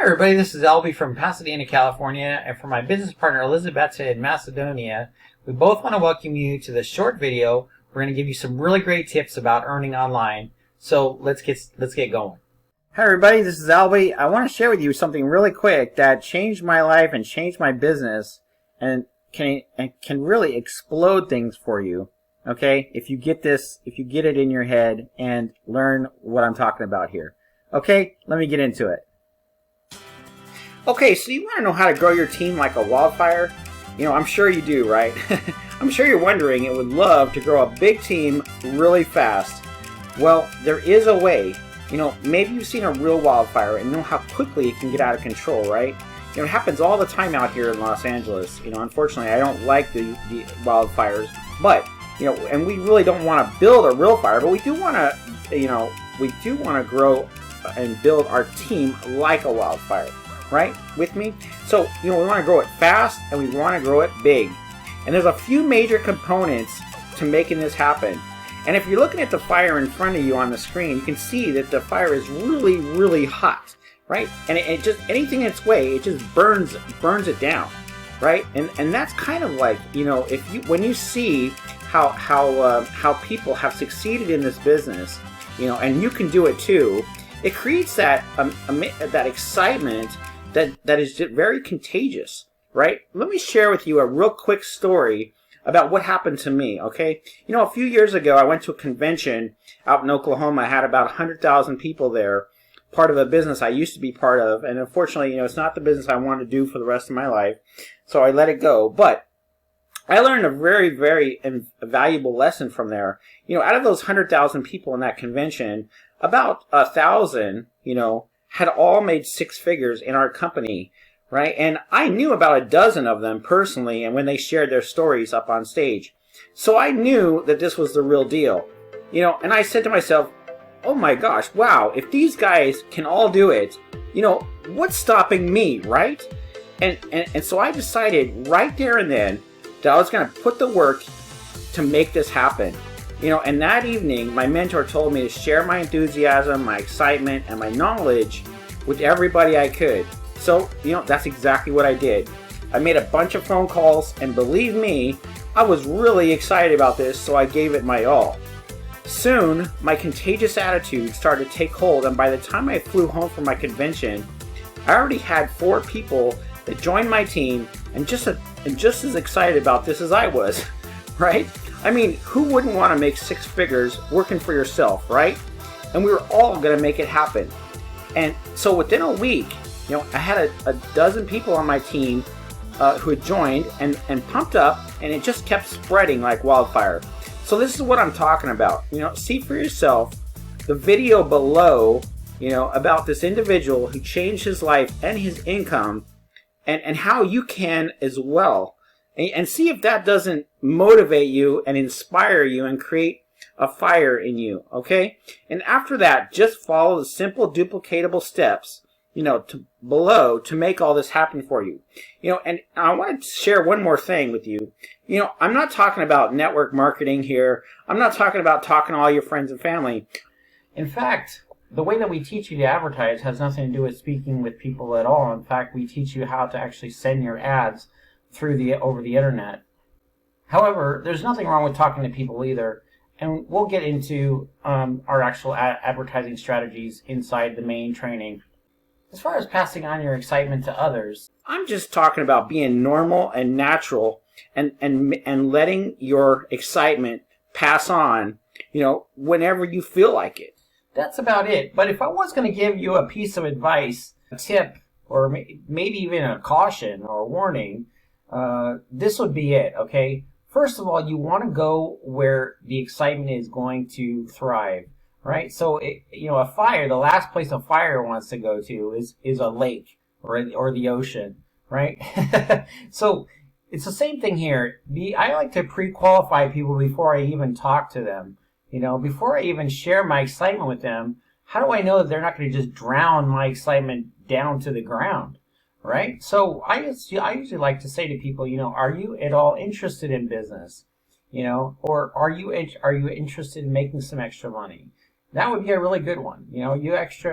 Hi everybody, this is Albie from Pasadena, California, and for my business partner Elizabeth in Macedonia, we both want to welcome you to this short video. We're going to give you some really great tips about earning online. So let's get going. Hi everybody, this is Albie. I want to share with you something really quick that changed my life and changed my business and can really explode things for you. Okay? If you get this, if you get it in your head and learn what I'm talking about here. Okay? Let me get into it. Okay, so you want to know how to grow your team like a wildfire? You know, I'm sure you do, right? I'm sure you're wondering and would love to grow a big team really fast. Well, there is a way. You know, maybe you've seen a real wildfire and know how quickly it can get out of control, right? You know, it happens all the time out here in Los Angeles. You know, unfortunately, I don't like the wildfires, but, you know, and we really don't want to build a real fire, but we do want to, you know, we do want to grow and build our team like a wildfire. Right? With me? So, you know, we want to grow it fast and we want to grow it big. And there's a few major components to making this happen. And if you're looking at the fire in front of you on the screen, you can see that the fire is really, really hot, right? And it just, anything in its way, it just burns it down, right? And that's kind of like, you know, if you, when you see how people have succeeded in this business, you know, and you can do it too, it creates that excitement that is very contagious, right? Let me share with you a real quick story about what happened to me, okay? You know, a few years ago, I went to a convention out in Oklahoma. I had about 100,000 people there, part of a business I used to be part of, and unfortunately, you know, it's not the business I want to do for the rest of my life, so I let it go. But I learned a very, very valuable lesson from there. You know, out of those 100,000 people in that convention, about 1,000, you know, had all made six figures in our company, right? And I knew about a dozen of them personally, and when they shared their stories up on stage. So I knew that this was the real deal, you know, and I said to myself, oh my gosh, wow, if these guys can all do it, you know, what's stopping me, right? And so I decided right there and then that I was going to put the work to make this happen. You know, and that evening, my mentor told me to share my enthusiasm, my excitement, and my knowledge with everybody I could. So, you know, that's exactly what I did. I made a bunch of phone calls, and believe me, I was really excited about this, so I gave it my all. Soon, my contagious attitude started to take hold, and by the time I flew home from my convention, I already had 4 people that joined my team and just as excited about this as I was, right? I mean, who wouldn't want to make 6 figures working for yourself, right? And we were all going to make it happen. And so within a week, you know, I had a dozen people on my team who had joined and pumped up, and it just kept spreading like wildfire. So this is what I'm talking about. You know, see for yourself the video below, you know, about this individual who changed his life and his income, and how you can as well. And see if that doesn't motivate you and inspire you and create a fire in you, okay? And after that, just follow the simple duplicatable steps, you know, below to make all this happen for you. You know, and I want to share one more thing with you. You know, I'm not talking about network marketing here. I'm not talking about talking to all your friends and family. In fact, the way that we teach you to advertise has nothing to do with speaking with people at all. In fact, we teach you how to actually send your ads over the internet. However, there's nothing wrong with talking to people either, and we'll get into our actual advertising strategies inside the main training. As far as passing on your excitement to others, I'm just talking about being normal and natural and letting your excitement pass on, you know, whenever you feel like it. That's about it. But if I was going to give you a piece of advice, a tip, or maybe even a caution or a warning, this would be it, okay? First of all, you want to go where the excitement is going to thrive, right? So, you know, a fire, the last place a fire wants to go to is a lake or the ocean, right? So, it's the same thing here. I like to pre-qualify people before I even talk to them. You know, before I even share my excitement with them, how do I know that they're not going to just drown my excitement down to the ground? Right? So I usually like to say to people, you know, are you at all interested in business? You know, or are you interested in making some extra money? That would be a really good one. You know,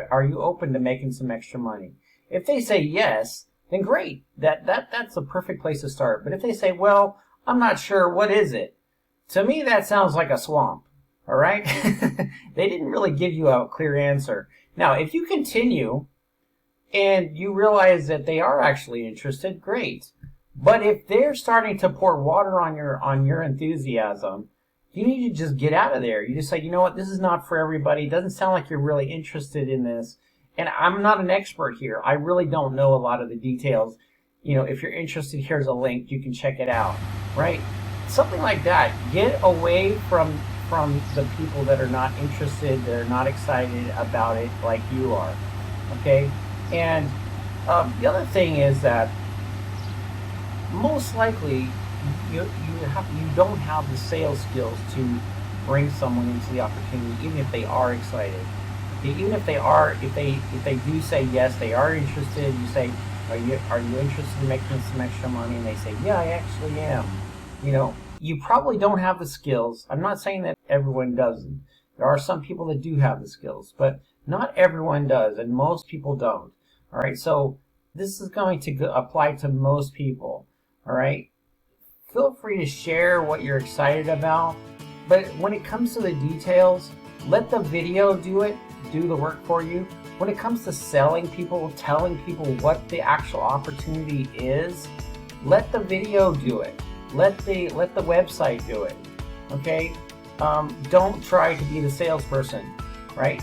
are you open to making some extra money? If they say yes, then great. That's a perfect place to start. But if they say, well, I'm not sure, what is it? To me, that sounds like a swamp. All right? They didn't really give you a clear answer. Now, if you continue and you realize that they are actually interested, great. But if they're starting to pour water on your enthusiasm, you need to just get out of there. You just say, you know what, this is not for everybody. It doesn't sound like you're really interested in this. And I'm not an expert here. I really don't know a lot of the details. If you're interested, here's a link. You can check it out, right? Something like that. Get away from the people that are not interested, that are not excited about it like you are, okay? And the other thing is that most likely you don't have the sales skills to bring someone into the opportunity, even if they are excited. Okay? Even if they do say yes, they are interested. You say, are you interested in making some extra money? And they say, yeah, I actually am. You probably don't have the skills. I'm not saying that everyone doesn't. There are some people that do have the skills, but not everyone does, and most people don't. All right, so this is going to apply to most people. All right, feel free to share what you're excited about, but when it comes to the details, let the video do the work for you. When it comes to selling people, telling people what the actual opportunity is, let the video do it. Let the website do it. Okay? Don't try to be the salesperson, right?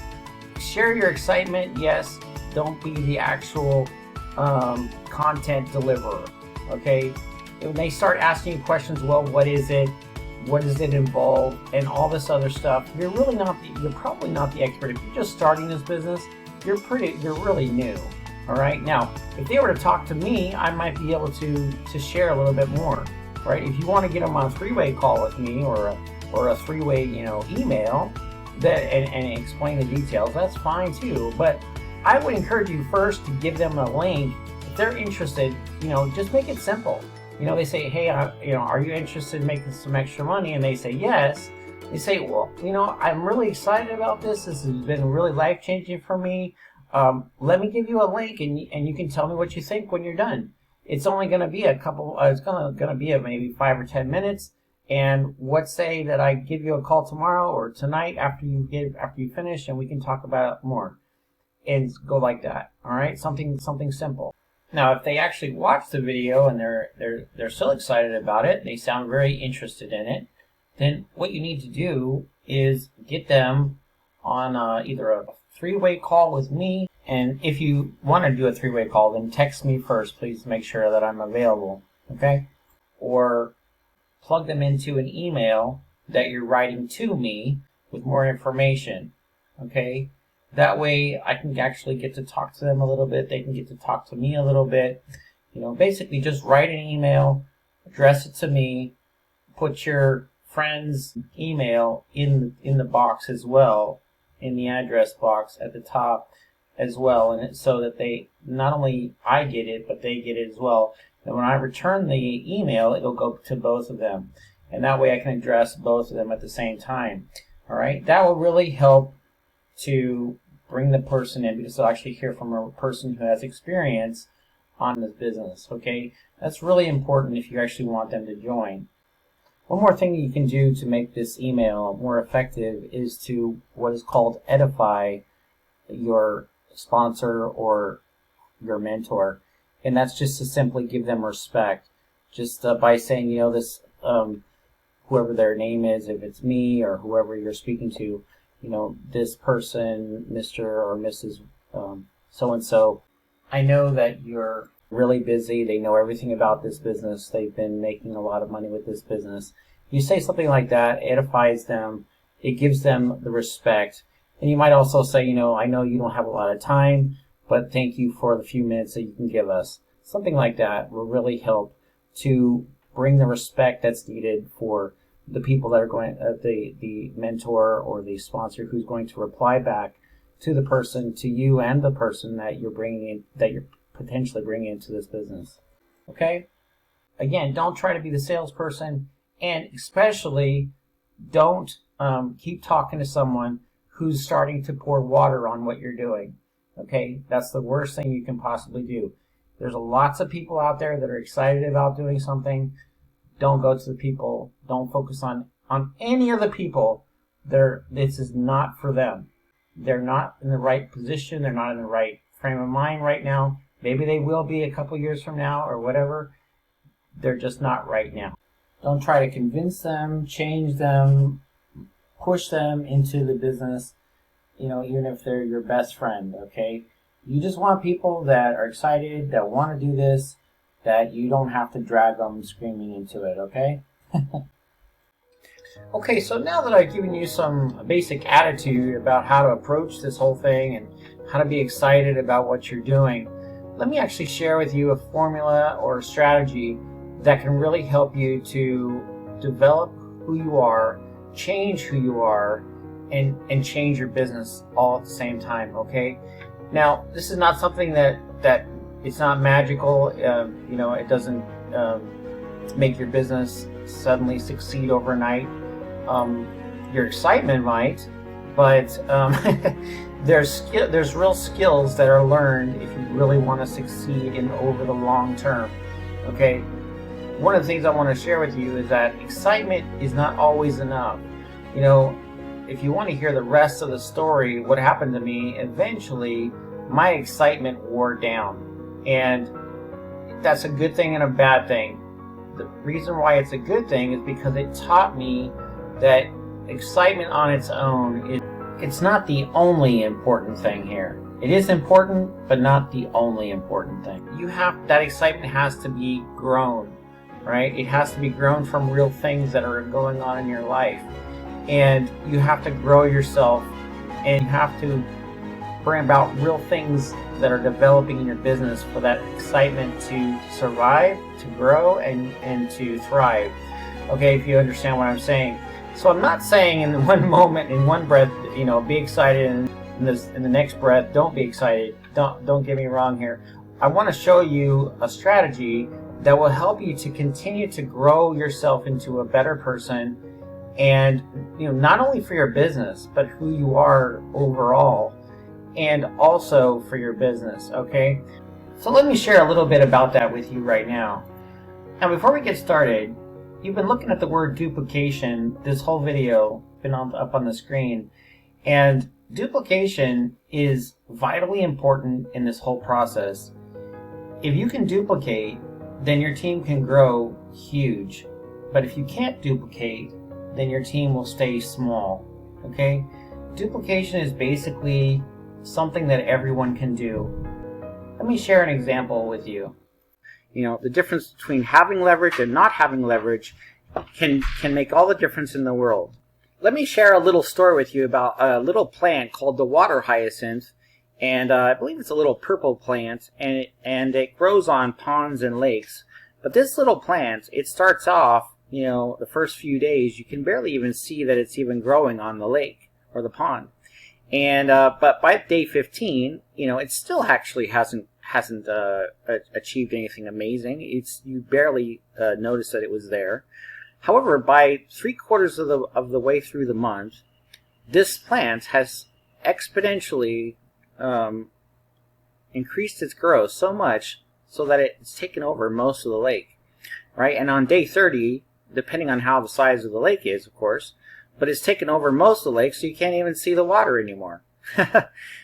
Share your excitement, yes. Don't be the actual content deliverer. Okay? When they start asking you questions, well, what is it? What does it involve? And all this other stuff, you're probably not the expert. If you're just starting this business, you're really new. All right. Now, if they were to talk to me, I might be able to share a little bit more. Right? If you want to get them on a three-way call with me or a three-way email and explain the details, that's fine too. But I would encourage you first to give them a link. If they're interested, just make it simple. They say, hey, are you interested in making some extra money? And they say yes. They say, well, I'm really excited about this. This has been really life-changing for me. Let me give you a link, and you can tell me what you think when you're done. It's only going to be it's going to be maybe 5 or 10 minutes. And what say that I give you a call tomorrow or tonight after you finish, and we can talk about it more. And go like that. All right, something simple. Now, if they actually watch the video and they're so excited about it, they sound very interested in it, then what you need to do is get them on either a three-way call with me. And if you want to do a three-way call, then text me first. Please make sure that I'm available, okay? Or plug them into an email that you're writing to me with more information, okay? That way I can actually get to talk to them a little bit. They can get to talk to me a little bit. Basically just write an email, address it to me, put your friend's email in the box as well, in the address box at the top as well, and so that they not only I get it, but they get it as well. And when I return the email, it'll go to both of them, and that way I can address both of them at the same time. All right, that will really help to bring the person in, because they'll actually hear from a person who has experience on this business. Okay, that's really important if you actually want them to join. One more thing that you can do to make this email more effective is to what is called edify your sponsor or your mentor, and that's just to simply give them respect, just by saying, this whoever their name is, if it's me or whoever you're speaking to, this person, Mr. or Mrs. So-and-so, I know that you're really busy. They know everything about this business. They've been making a lot of money with this business. You say something like that, edifies them. It gives them the respect. And you might also say, I know you don't have a lot of time, but thank you for the few minutes that you can give us. Something like that will really help to bring the respect that's needed for the people that are going, the mentor or the sponsor who's going to reply back to the person, to you and the person that you're bringing in, that you're potentially bringing into this business. Okay? Again, don't try to be the salesperson, and especially don't keep talking to someone who's starting to pour water on what you're doing. Okay, that's the worst thing you can possibly do. There's lots of people out there that are excited about doing something. Don't go to the people. Don't focus on any of the people. This is not for them. They're not in the right position. They're not in the right frame of mind right now. Maybe they will be a couple years from now or whatever. They're just not right now. Don't try to convince them, change them, push them into the business, even if they're your best friend, okay? You just want people that are excited, that want to do this, that you don't have to drag them screaming into it, okay? Okay, so now that I've given you some basic attitude about how to approach this whole thing and how to be excited about what you're doing, let me actually share with you a formula or a strategy that can really help you to develop who you are, change who you are, and change your business all at the same time, okay? Now, this is not something that it's not magical. It doesn't make your business suddenly succeed overnight. Your excitement might, but there's real skills that are learned if you really want to succeed over the long term. Okay, one of the things I want to share with you is that excitement is not always enough. If you want to hear the rest of the story, what happened to me, eventually my excitement wore down, and that's a good thing and a bad thing. The reason why it's a good thing is because it taught me that excitement on its own it's not the only important thing here. It is important, but not the only important thing. That excitement has to be grown, right? It has to be grown from real things that are going on in your life. And you have to grow yourself, and you have to bring about real things that are developing in your business for that excitement to survive, to grow, and to thrive. Okay, if you understand what I'm saying. So I'm not saying in one moment, in one breath, be excited, and in the next breath, don't be excited. Don't get me wrong here. I want to show you a strategy that will help you to continue to grow yourself into a better person, and not only for your business, but who you are overall, and also for your business, okay? So let me share a little bit about that with you right now. Now, before we get started, you've been looking at the word duplication this whole video, up on the screen, and duplication is vitally important in this whole process. If you can duplicate, then your team can grow huge. But if you can't duplicate, then your team will stay small, okay? Duplication is basically something that everyone can do. Let me share an example with you. The difference between having leverage and not having leverage can make all the difference in the world. Let me share a little story with you about a little plant called the water hyacinth, and I believe it's a little purple plant, and it grows on ponds and lakes. But this little plant, it starts off, the first few days, you can barely even see that it's even growing on the lake or the pond. And but by day 15, it still actually hasn't achieved anything amazing. You barely notice that it was there. However, by 3/4 of the way through the month, this plant has exponentially increased its growth so much so that it's taken over most of the lake, right? And on day 30, depending on how the size of the lake is, of course, but it's taken over most of the lake, so you can't even see the water anymore.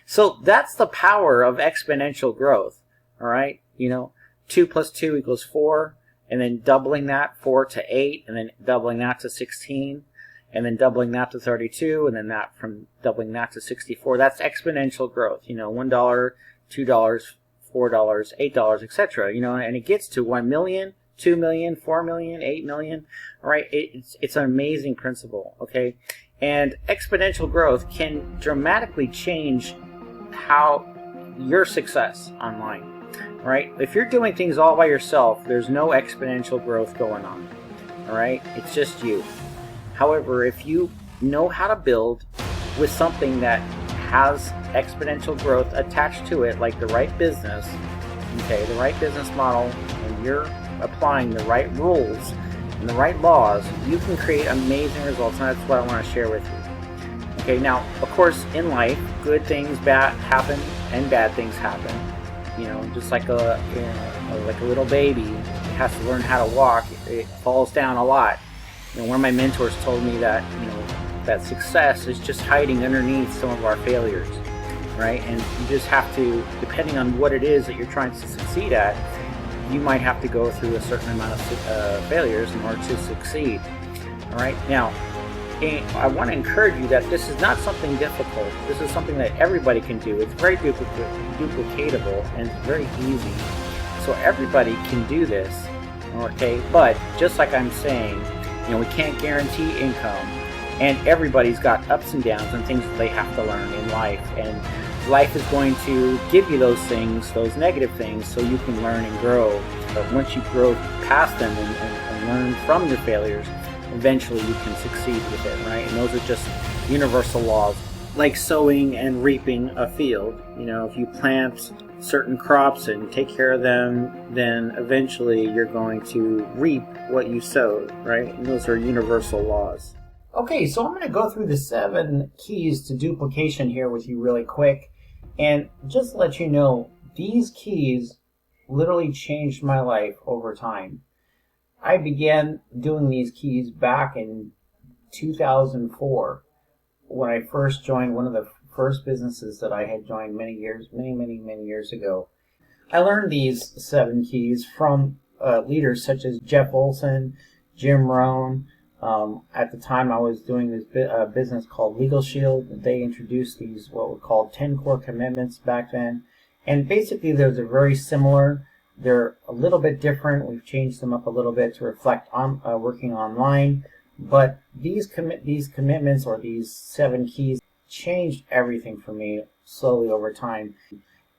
So that's the power of exponential growth, all right? 2 + 2 = 4, and then doubling that, 4 to 8, and then doubling that to 16, and then doubling that to 32, and then doubling that to 64. That's exponential growth, $1, $2, $4, $8, etc. And it gets to 1 million, 2 million, 4 million, 8 million, all right? It's an amazing principle, okay? And exponential growth can dramatically change your success online, right? If you're doing things all by yourself, there's no exponential growth going on, all right? It's just you. However, if you know how to build with something that has exponential growth attached to it, like the right business, okay, the right business model, and you're applying the right rules and the right laws, you can create amazing results, and that's what I want to share with you. Okay, now, of course, in life, good things happen, and bad things happen. Just like a little baby, it has to learn how to walk. It falls down a lot. One of my mentors told me that that success is just hiding underneath some of our failures, right? And you just have to, depending on what it is that you're trying to succeed at, you might have to go through a certain amount of failures in order to succeed. All right. Now, I want to encourage you that this is not something difficult. This is something that everybody can do. It's very duplicatable and it's very easy. So everybody can do this, okay? But just like I'm saying, we can't guarantee income, and everybody's got ups and downs and things that they have to learn in life. And life is going to give you those things, those negative things, so you can learn and grow. But once you grow past them and learn from your failures, eventually you can succeed with it, right? And those are just universal laws, like sowing and reaping a field. If you plant certain crops and take care of them, then eventually you're going to reap what you sowed, right? And those are universal laws. Okay, so I'm going to go through the 7 keys to duplication here with you really quick. And just to let you know, these keys literally changed my life over time. I began doing these keys back in 2004 when I first joined one of the first businesses that I had joined many years ago. I learned these 7 keys from leaders such as Jeff Olson, Jim Rohn. At the time I was doing this business called Legal Shield. They introduced these what were called 10 core commitments back then. And basically they're very similar. They're a little bit different. We've changed them up a little bit to reflect on working online. But these commitments, or these 7 keys, changed everything for me slowly over time.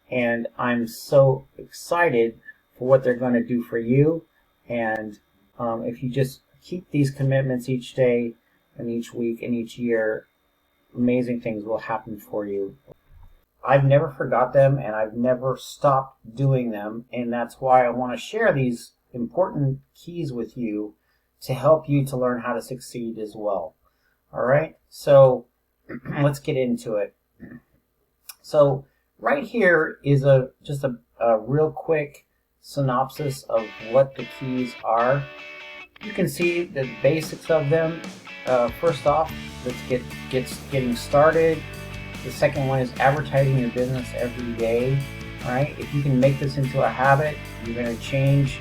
And I'm so excited for what they're going to do for you. And if you just keep these commitments each day and each week and each year, amazing things will happen for you. I've never forgot them, and I've never stopped doing them, and that's why I want to share these important keys with you to help you to learn how to succeed as well. All right, so let's get into it. So right here is just a real quick synopsis of what the keys are. You can see the basics of them. First off, let's get getting started. The second one is advertising your business every day. All right, if you can make this into a habit, you're going to change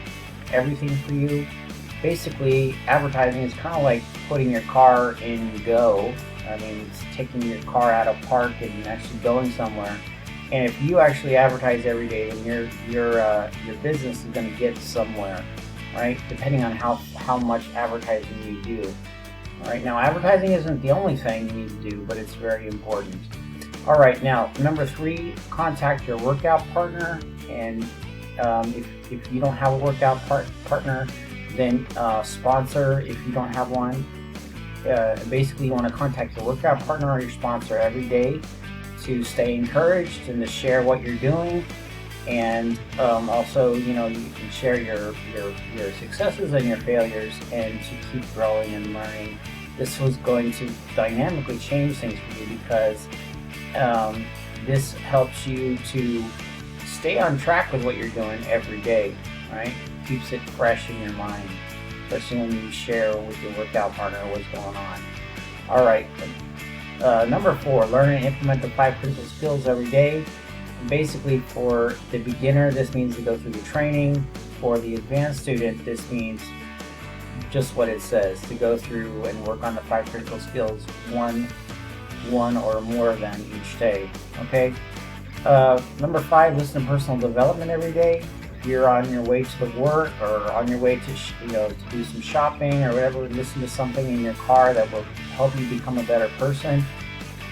everything for you. Basically, advertising is kind of like putting your car in go. I mean, it's taking your car out of park and actually going somewhere. And if you actually advertise every day, then your business is going to get somewhere, right? Depending on how much advertising you do. All right, now advertising isn't the only thing you need to do, but it's very important. All right, now number 3, contact your workout partner. And if you don't have a workout partner, then sponsor if you don't have one. Basically, you want to contact your workout partner or your sponsor every day to stay encouraged and to share what you're doing. And also, you can share your successes and your failures, and to keep growing and learning. This was going to dynamically change things for you, because this helps you to stay on track with what you're doing every day, right? Keeps it fresh in your mind, especially when you share with your workout partner what's going on. All right, number 4, learn and implement the 5 critical skills every day. Basically, for the beginner, this means to go through the training. For the advanced student, this means just what it says, to go through and work on the 5 critical skills, one or more of them each day. Okay. Number 5, listen to personal development every day. If you're on your way to the work or on your way to to do some shopping or whatever, listen to something in your car that will help you become a better person.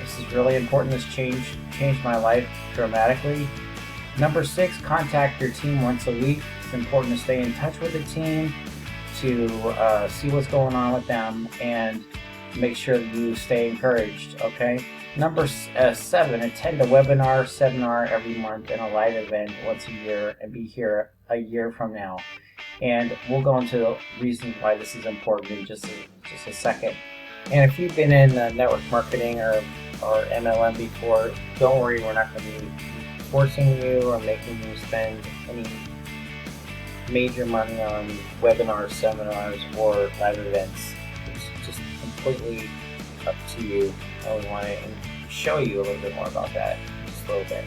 This is really important. This changed my life dramatically. Number 6, contact your team once a week. It's important to stay in touch with the team, to see what's going on with them, and make sure that you stay encouraged. Okay. Number 7, attend a webinar, seminar every month, and a live event once a year, and be here a year from now. And we'll go into the reasons why this is important in just a second. And if you've been in network marketing or MLM before, don't worry, we're not going to be forcing you or making you spend any major money on webinars, seminars, or live events. It's just completely up to you. I would want to show you a little bit more about that just a little bit.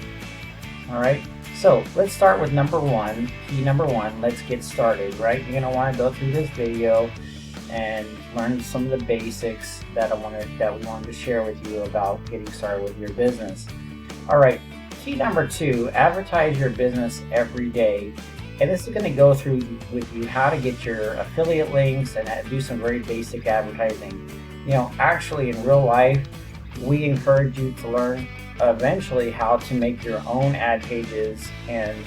Alright, so let's start with number one. Key number one, let's get started, right? You're going to want to go through this video and learn some of the basics that we wanted to share with you about getting started with your business. Alright, key number two, advertise your business every day. And this is going to go through with you how to get your affiliate links and do some very basic advertising. You know, actually in real life, we encourage you to learn eventually how to make your own ad pages and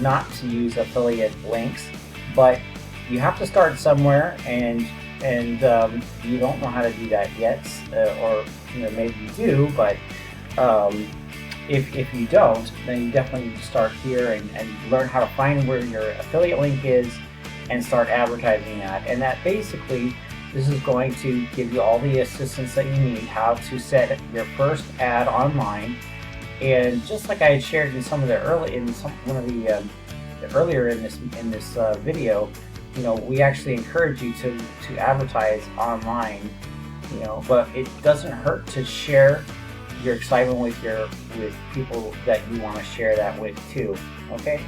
not to use affiliate links. But you have to start somewhere, and you don't know how to do that yet, or maybe you do, but if you don't, then you definitely need to start here and learn how to find where your affiliate link is and start advertising that. And that basically, this is going to give you all the assistance that you need, how to set your first ad online. And just like I had shared in some of the earlier in this video, we actually encourage you to advertise online. But it doesn't hurt to share your excitement with people that you want to share that with too. Okay.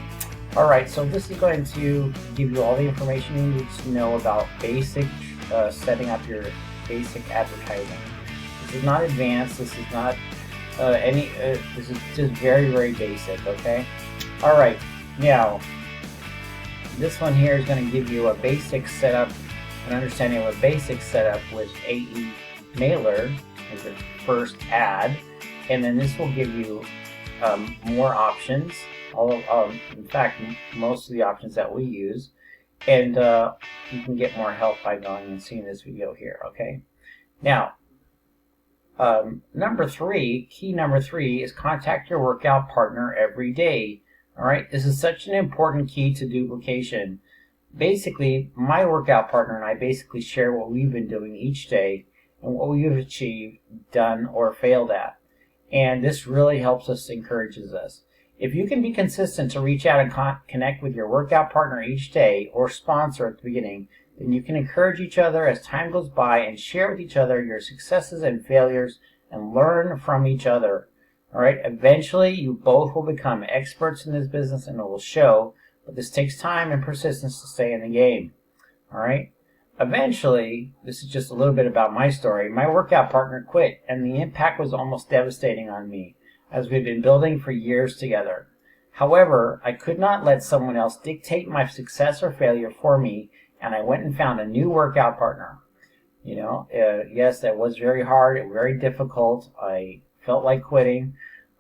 All right. So this is going to give you all the information you need to know about basic setting up your basic advertising. This is not advanced. This is not this is just very, very basic. Okay. All right. Now, this one here is going to give you a basic setup, an understanding of a basic setup with AE Mailer as your first ad, and then this will give you more options. In fact, most of the options that we use, and you can get more help by going and seeing this video here. Okay. Now, key number three is contact your workout partner every day. All right, this is such an important key to duplication. Basically, my workout partner and I basically share what we've been doing each day and what we've achieved, done, or failed at. And this really helps us, encourages us. If you can be consistent to reach out and connect with your workout partner each day or sponsor at the beginning, then you can encourage each other as time goes by and share with each other your successes and failures and learn from each other. All right, eventually you both will become experts in this business and it will show, but this takes time and persistence to stay in the game. All right, eventually, this is just a little bit about my story. My workout partner quit and the impact was almost devastating on me as we've been building for years together. However, I could not let someone else dictate my success or failure for me, and I went and found a new workout partner. Yes, that was very hard and very difficult. I felt like quitting.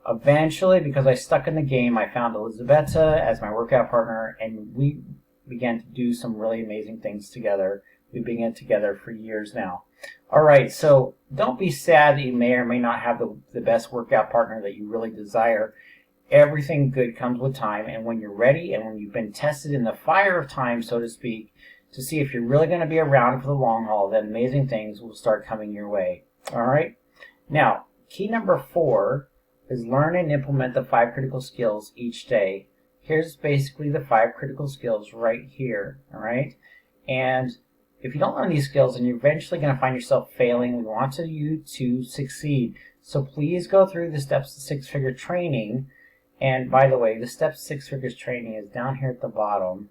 Eventually, because I stuck in the game, I found Elizabetta as my workout partner, and we began to do some really amazing things together. We've been together for years now. All right, so don't be sad that you may or may not have the best workout partner that you really desire. Everything good comes with time, and when you're ready and when you've been tested in the fire of time, so to speak, to see if you're really going to be around for the long haul, then amazing things will start coming your way. All right? Now, key number 4 is learn and implement the 5 critical skills each day. Here's basically the 5 critical skills right here. All right? And if you don't learn these skills, then you're eventually going to find yourself failing. We want you to succeed. So please go through the Steps to Six Figure training. And by the way, the Steps to Six Figures training is down here at the bottom.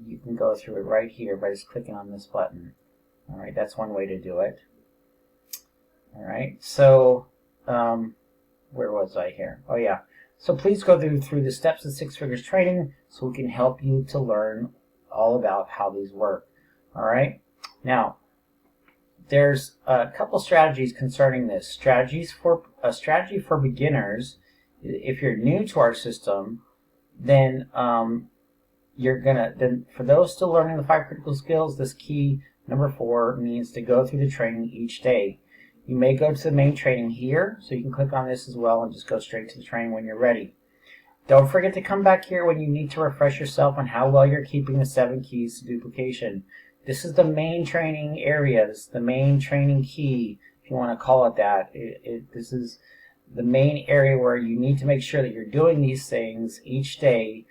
You can go through it right here by just clicking on this button. All right, that's one way to do it. All right, so where was I here? Oh yeah. So please go through the Steps to Six Figures training so we can help you to learn all about how these work. All right. Now, there's a couple strategies concerning this. A strategy for beginners. If you're new to our system, then for those still learning the 5 critical skills, this key number 4 means to go through the training each day. You may go to the main training here, so you can click on this as well and just go straight to the training when you're ready. Don't forget to come back here when you need to refresh yourself on how well you're keeping the 7 keys to duplication. This is the main training area. This is the main training key, if you want to call it that. This is the main area where you need to make sure that you're doing these things each day,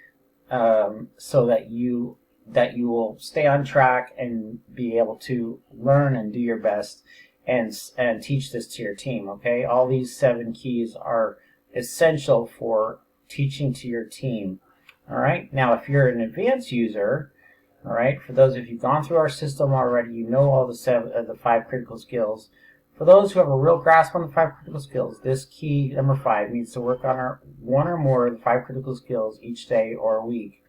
so that you will stay on track and be able to learn and do your best and teach this to your team. Okay, all these 7 keys are essential for teaching to your team. All right, now if you're an advanced user, all right, for those of you who've gone through our system already, you know all the 5 critical skills. For those who have a real grasp on the 5 critical skills, this key number 5 needs to work on one or more of the 5 critical skills each day or a week.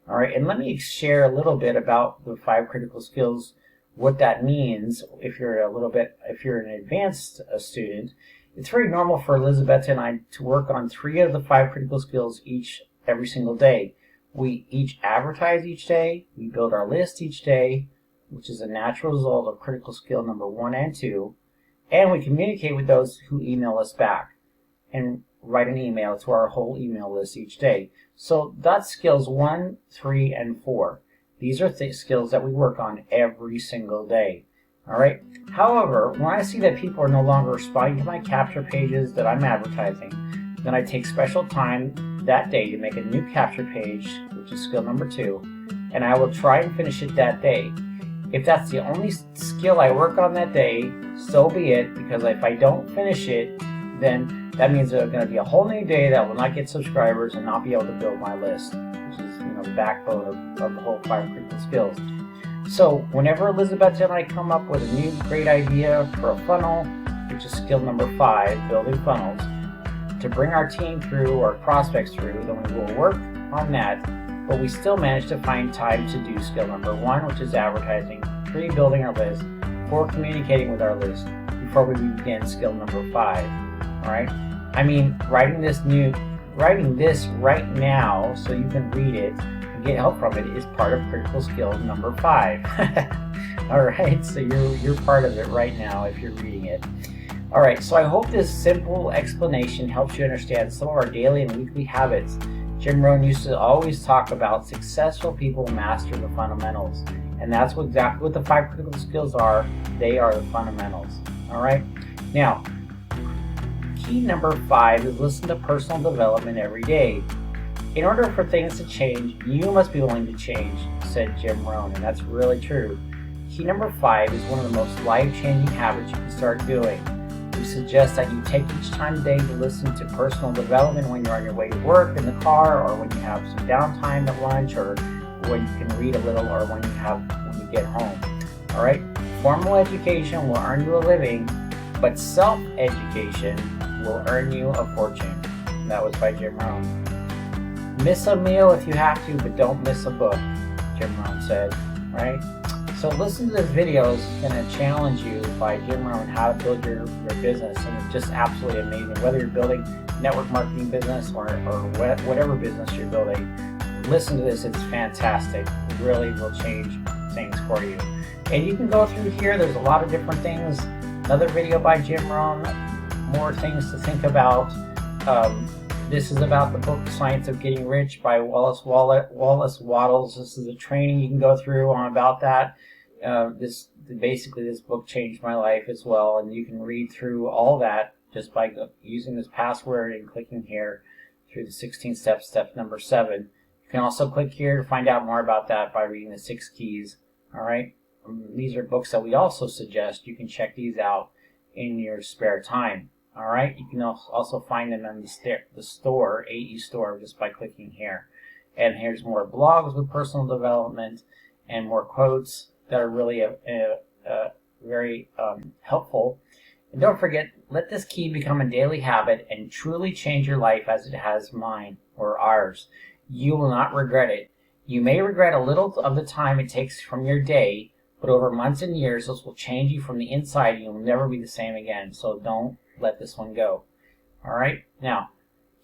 All right, and let me share a little bit about the 5 critical skills, what that means. If you're an advanced student, it's very normal for Elizabeth and I to work on 3 of the 5 critical skills every single day. We each advertise each day, we build our list each day, which is a natural result of critical skill number 1 and 2, and we communicate with those who email us back and write an email to our whole email list each day. So that's skills 1, 3, and 4. These are skills that we work on every single day. All right. However, when I see that people are no longer responding to my capture pages that I'm advertising, then I take special time that day to make a new capture page, which is skill number 2, and I will try and finish it that day. If that's the only skill I work on that day, so be it, because if I don't finish it, then that means there's going to be a whole new day that will not get subscribers and not be able to build my list, which is the backbone of the whole 5 critical skills. So whenever Elizabeth and I come up with a new great idea for a funnel, which is skill number 5, building funnels, to bring our team through or prospects through, then we will work on that, but we still manage to find time to do skill number 1, which is advertising, 3, building our list, 4, communicating with our list, before we begin skill number 5. All right? I mean, writing this right now so you can read it and get help from it is part of critical skill number 5. All right, so you're part of it right now if you're reading it. All right, so I hope this simple explanation helps you understand some of our daily and weekly habits. Jim Rohn used to always talk about successful people master the fundamentals, and that's exactly what the 5 critical skills are. They are the fundamentals. All right, now key number 5 is listen to personal development every day. In order for things to change, you must be willing to change, said Jim Rohn, and that's really true. Key number 5 is one of the most life-changing habits you can start doing. We suggest that you take each time of day to listen to personal development when you're on your way to work, in the car, or when you have some downtime at lunch, or when you can read a little, or when you get home. All right? Formal education will earn you a living, but self-education will earn you a fortune. That was by Jim Rohn. Miss a meal if you have to, but don't miss a book, Jim Rohn said. Right? So listen to this video. It's going to challenge you by Jim Rohn how to build your business, and it's just absolutely amazing. Whether you're building network marketing business or whatever business you're building, listen to this. It's fantastic. It really will change things for you. And you can go through here. There's a lot of different things. Another video by Jim Rohn, more things to think about. This is about the book, The Science of Getting Rich by Wallace Wattles. This is a training you can go through on about that. This book changed my life as well, and you can read through all that just by using this password and clicking here through the 16 steps, step number 7. You can also click here to find out more about that by reading the 6 keys. All right, these are books that we also suggest. You can check these out in your spare time. All right, you can also find them in the store, AE store, just by clicking here. And here's more blogs with personal development and more quotes that are really very helpful. And don't forget, let this key become a daily habit and truly change your life as it has mine or ours. You will not regret it. You may regret a little of the time it takes from your day, but over months and years, this will change you from the inside, and you'll never be the same again. So don't let this one go. All right. Now,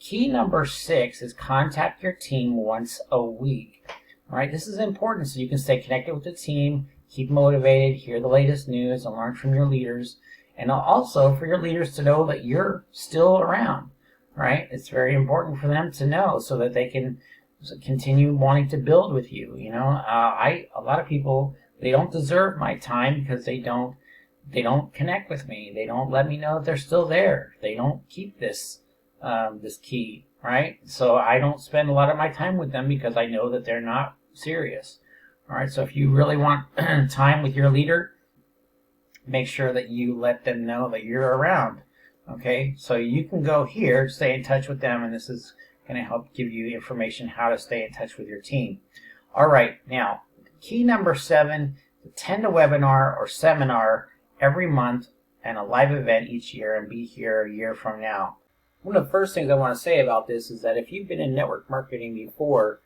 key number 6 is contact your team once a week. All right. This is important so you can stay connected with the team, keep motivated, hear the latest news, and learn from your leaders. And also for your leaders to know that you're still around. Right. It's very important for them to know so that they can continue wanting to build with you. You know, a lot of people, they don't deserve my time because they don't they don't connect with me. They don't let me know that they're still there. They don't keep this this key, right? So I don't spend a lot of my time with them because I know that they're not serious. All right. So if you really want time with your leader, make sure that you let them know that you're around. Okay. So you can go here, stay in touch with them, and this is going to help give you information how to stay in touch with your team. All right. Now, key number 7, attend a webinar or seminar every month and a live event each year and be here a year from now. One of the first things I want to say about this is that if you've been in network marketing before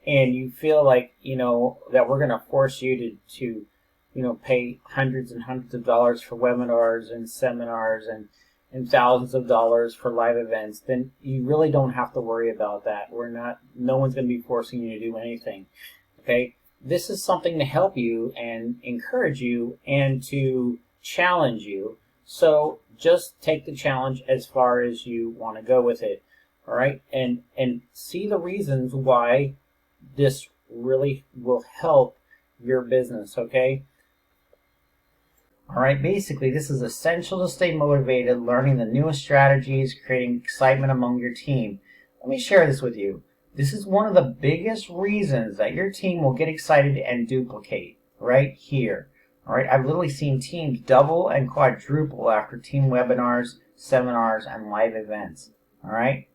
and you feel like, that we're going to force you to pay hundreds and hundreds of dollars for webinars and seminars and thousands of dollars for live events, then you really don't have to worry about that. No one's going to be forcing you to do anything. Okay? This is something to help you and encourage you and to challenge you. So just take the challenge as far as you want to go with it. All right? And see the reasons why this really will help your business, okay? All right, basically, this is essential to stay motivated, learning the newest strategies, creating excitement among your team. Let me share this with you. This is one of the biggest reasons that your team will get excited and duplicate right here. All right, I've literally seen teams double and quadruple after team webinars, seminars, and live events. All right,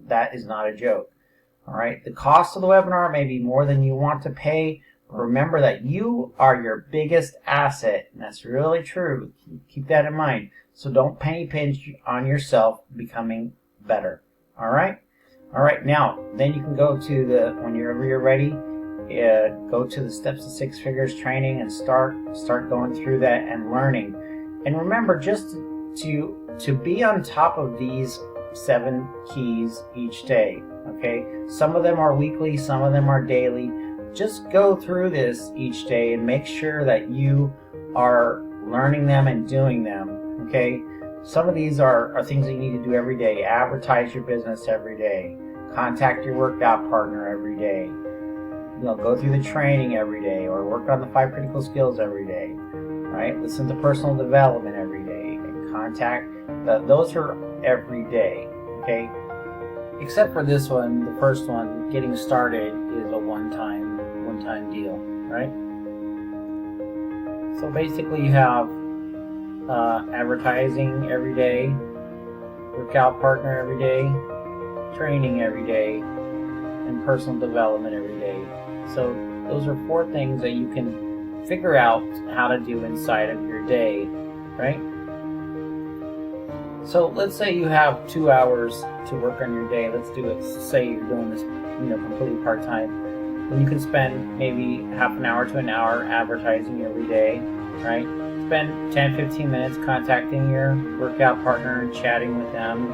that is not a joke. All right, the cost of the webinar may be more than you want to pay. Remember that you are your biggest asset, and that's really true. Keep that in mind. So don't penny pinch on yourself becoming better. All right? All right, now, then you can go to whenever you're ready, go to the Steps to Six Figures training and start going through that and learning. And remember, just to be on top of these 7 keys each day, okay? Some of them are weekly, some of them are daily. Just go through this each day and make sure that you are learning them and doing them, okay? Some of these are things that you need to do every day. Advertise your business every day. Contact your workout partner every day. Go through the training every day or work on the 5 critical skills every day, right? Listen to personal development every day and contact. Those are every day, okay? Except for this one, the first one, getting started is a one-time deal, right? So basically you have advertising every day, workout partner every day, training every day, and personal development every day. So those are 4 things that you can figure out how to do inside of your day, right? So let's say you have 2 hours to work on your day. Let's do it. Say you're doing this, completely part-time. Then you can spend maybe half an hour to an hour advertising every day, right? Spend 10-15 minutes contacting your workout partner and chatting with them,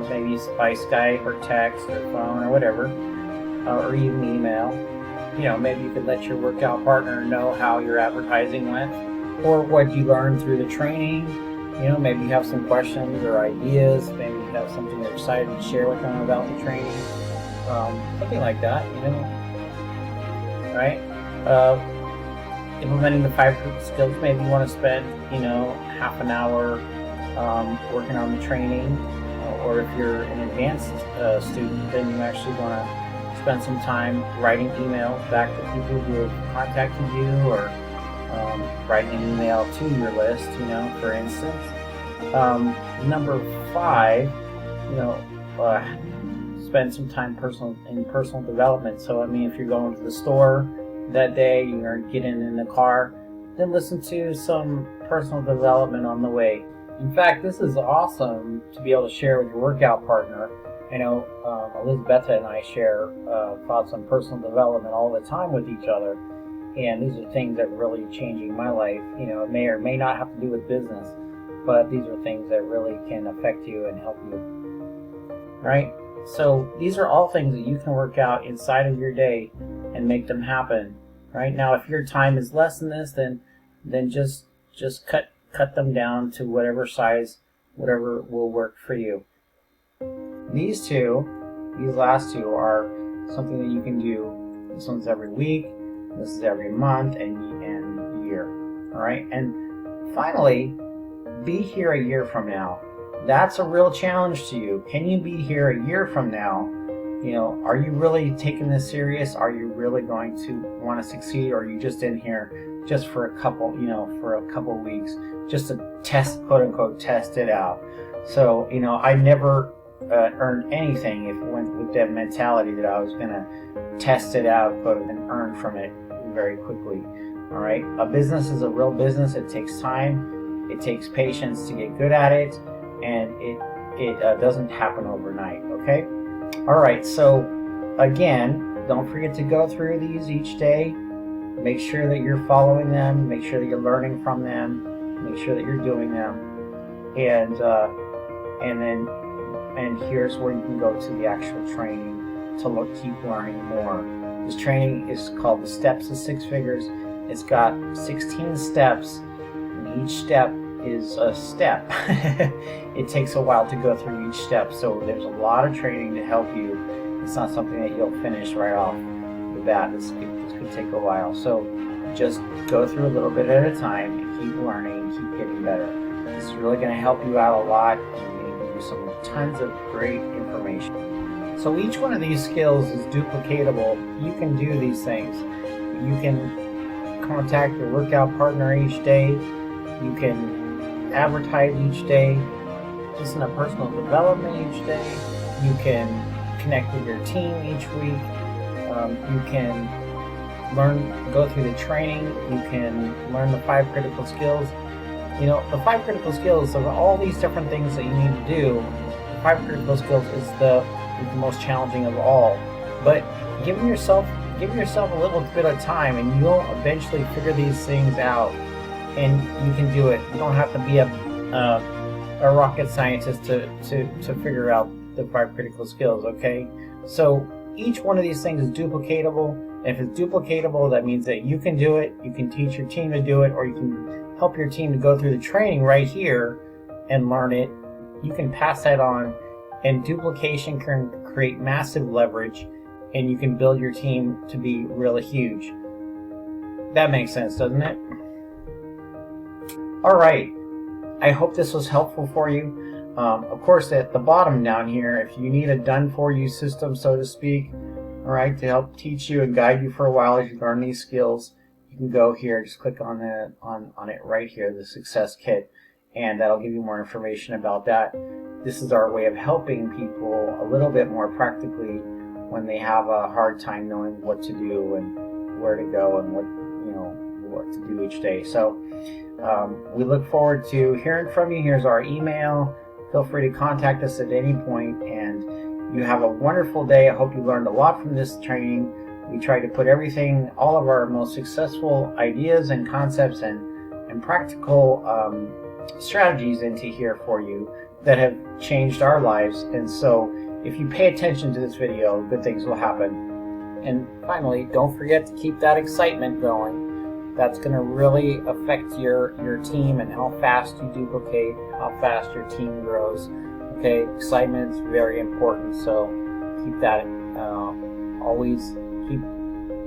maybe by Skype or text or phone or whatever, or even email. Maybe you could let your workout partner know how your advertising went or what you learned through the training. Maybe you have some questions or ideas. Maybe you have something you're excited to share with them about the training. Something like that, right? Implementing the 5 skills. Maybe you want to spend, half an hour working on the training. Or if you're an advanced student, then you actually want to spend some time writing emails back to people who have contacted you or writing an email to your list, for instance. Number 5, spend some time in personal development. So, if you're going to the store that day, you're getting in the car, then listen to some personal development on the way. In fact, this is awesome to be able to share with your workout partner. I know Elizabeth and I share thoughts on personal development all the time with each other. And these are things that are really changing my life. It may or may not have to do with business, but these are things that really can affect you and help you. Right? So these are all things that you can work out inside of your day and make them happen. Right? Now, if your time is less than this, then just cut them down to whatever size, whatever will work for you. These last two are something that you can do. This one's every week. This is every month and year. All right. And finally, be here a year from now? That's a real challenge to you. Can you be here a year from now? You know, are you really taking this serious? Are you really going to want to succeed? Or are you just in here just for a couple, for a couple weeks, just to test, quote unquote, test it out? So, I never earned anything if it went with that mentality that I was going to test it out, quote, and earn from it very quickly. All right. A business is a real business. It takes time. It takes patience to get good at it. And it doesn't happen overnight, okay? All right, so again, don't forget to go through these each day. Make sure that you're following them. Make sure that you're learning from them. Make sure that you're doing them. And here's where you can go to the actual training to keep learning more. This training is called the Steps to Six Figures. It's got 16 steps, and each step is a step. It takes a while to go through each step, so there's a lot of training to help you. It's not something that you'll finish right off the bat. This could take a while, so just go through a little bit at a time and keep learning and keep getting better. This is really going to help you out a lot, and going to give you some tons of great information. So each one of these skills is duplicatable. You can do these things. You can contact your workout partner each day. You can advertise each day, just in a personal development each day. You can connect with your team each week. You can go through the training. You can learn the 5 critical skills. The 5 critical skills of all these different things that you need to do, the 5 critical skills is the most challenging of all. But give yourself a little bit of time, and you'll eventually figure these things out. And you can do it. You don't have to be a rocket scientist to figure out the 5 critical skills, okay? So each one of these things is duplicatable. If it's duplicatable, that means that you can do it, you can teach your team to do it, or you can help your team to go through the training right here and learn it. You can pass that on, and duplication can create massive leverage, and you can build your team to be really huge. That makes sense, doesn't it? All right, I hope this was helpful for you. Of course, at the bottom down here, if you need a done-for-you system, so to speak, all right, to help teach you and guide you for a while as you learn these skills, you can go here, just click on it right here, the Success Kit, and that'll give you more information about that. This is our way of helping people a little bit more practically when they have a hard time knowing what to do and where to go and what to do each day. So we look forward to hearing from you. Here's our email. Feel free to contact us at any point, and you have a wonderful day. I hope you learned a lot from this training. We try to put all of our most successful ideas and concepts and practical strategies into here for you that have changed our lives. And so if you pay attention to this video, good things will happen. And finally, don't forget to keep that excitement going. That's going to really affect your team and how fast you duplicate, how fast your team grows. Okay, excitement is very important, so keep that keep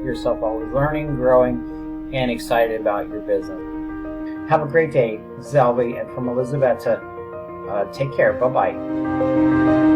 yourself always learning, growing, and excited about your business. Have a great day. This is Albie, and from Elizabeth, take care. Bye-bye.